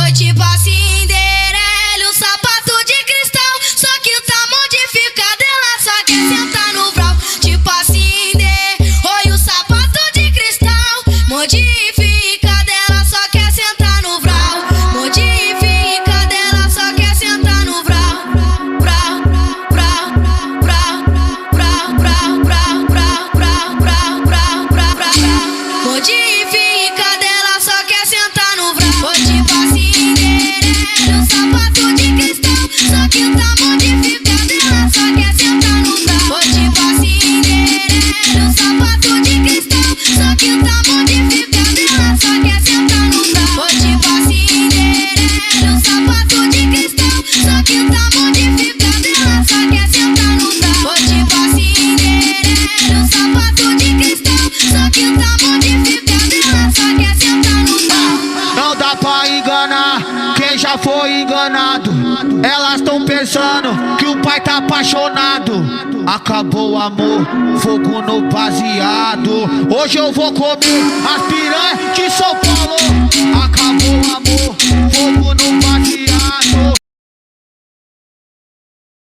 Foi tipo a Cinderela, o sapato de cristal, só que tá modificado, ela só quer sentar no brau. Tipo a Cinderela, oi, o sapato de cristal, modificado, ela só quer sentar no brau. Modificado, ela só quer sentar no brau. Brau, brau, brau, brau, brau, brau, brau, brau, brau, brau, brau, brau. Modificada, ela só quer sentar no brau. Foi tipo a Cinderela, o sapato de cristal, só que tá modificado, ela só quer sentar no brau. Foi tipo a Cinderela, o sapato de cristal, só que tá modificado, ela só quer sentar no brau. Foi tipo a Cinderela, o sapato de cristal, só que tá modificado, ela só quer sentar no brau. Foi tipo a Cinderela, o sapato de cristal, só que tá modificado, ela só quer sentar no brau. Não dá pra enganar quem já foi enganado. Elas tão pensando que o pai tá apaixonado. Acabou o amor, fogo no baseado. Hoje eu vou comer as piranhas de São Paulo. Acabou o amor,